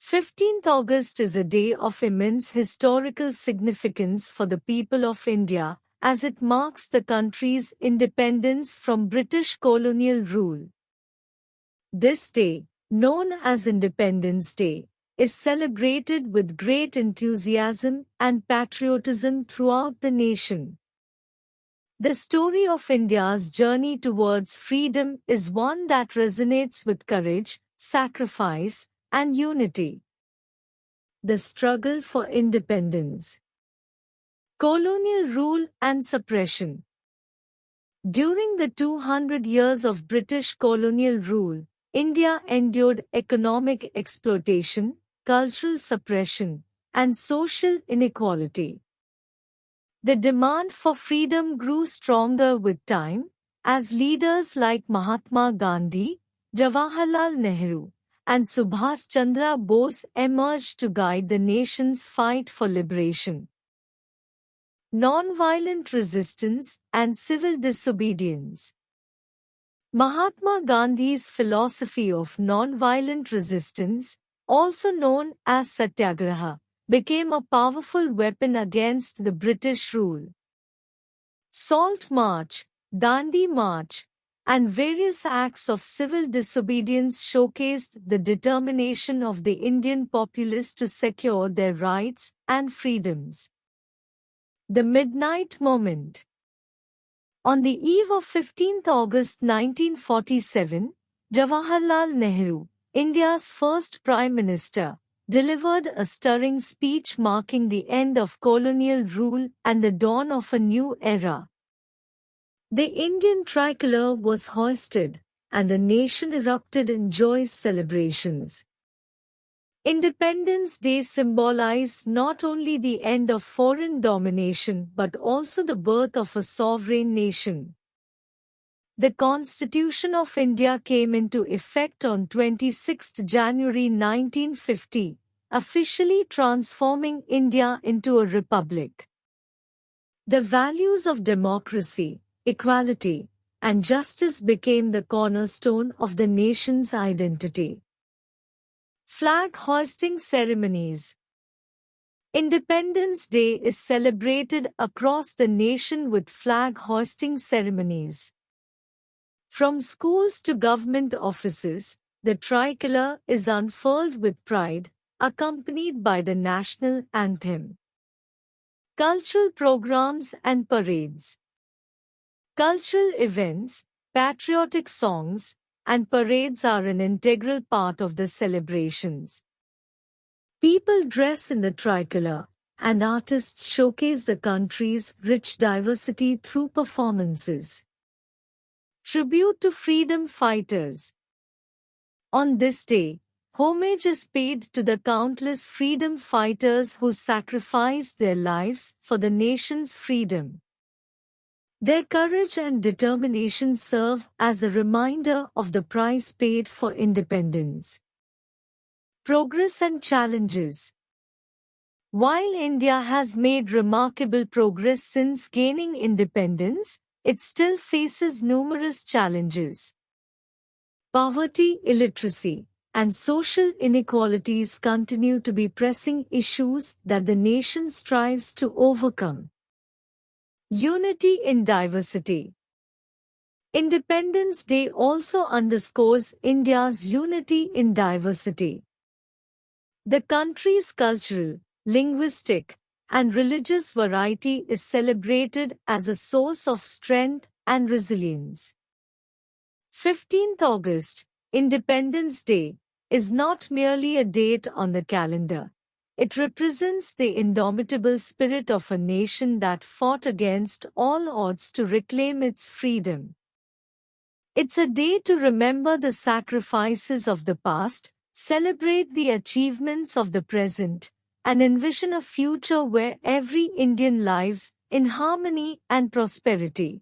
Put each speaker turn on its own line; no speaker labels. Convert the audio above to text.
15th August is a day of immense historical significance for the people of India, as it marks the country's independence from British colonial rule. This day, known as Independence Day, is celebrated with great enthusiasm and patriotism throughout the nation. The story of India's journey towards freedom is one that resonates with courage, sacrifice, and unity. The struggle for independence. Colonial rule and suppression. During the 200 years of British colonial rule, India endured economic exploitation, cultural suppression, and social inequality. The demand for freedom grew stronger with time, as leaders like Mahatma Gandhi, Jawaharlal Nehru, and Subhas Chandra Bose emerged to guide the nation's fight for liberation. Nonviolent resistance and civil disobedience. Mahatma Gandhi's philosophy of nonviolent resistance, also known as Satyagraha, became a powerful weapon against the British rule. Salt March, Dandi March, and various acts of civil disobedience showcased the determination of the Indian populace to secure their rights and freedoms. The Midnight Moment. On the eve of 15th August 1947, Jawaharlal Nehru, India's first Prime Minister, delivered a stirring speech marking the end of colonial rule and the dawn of a new era. The Indian Tricolor was hoisted, and the nation erupted in joyous celebrations. Independence Day symbolized not only the end of foreign domination but also the birth of a sovereign nation. The Constitution of India came into effect on 26 January 1950, officially transforming India into a republic. The values of democracy, equality, and justice became the cornerstone of the nation's identity. Flag hoisting ceremonies. Independence Day is celebrated across the nation with flag hoisting ceremonies. From schools to government offices, the tricolor is unfurled with pride, accompanied by the national anthem. Cultural programs and parades. Cultural events, patriotic songs, and parades are an integral part of the celebrations. People dress in the tricolor, and artists showcase the country's rich diversity through performances. Tribute to freedom fighters. On this day, homage is paid to the countless freedom fighters who sacrificed their lives for the nation's freedom. Their courage and determination serve as a reminder of the price paid for independence. Progress and challenges. While India has made remarkable progress since gaining independence, it still faces numerous challenges. Poverty, illiteracy, and social inequalities continue to be pressing issues that the nation strives to overcome. Unity in diversity. Independence Day also underscores India's unity in diversity. The country's cultural, linguistic, and religious variety is celebrated as a source of strength and resilience. 15th August, Independence Day, is not merely a date on the calendar. It represents the indomitable spirit of a nation that fought against all odds to reclaim its freedom. It's a day to remember the sacrifices of the past, celebrate the achievements of the present, and envision a future where every Indian lives in harmony and prosperity.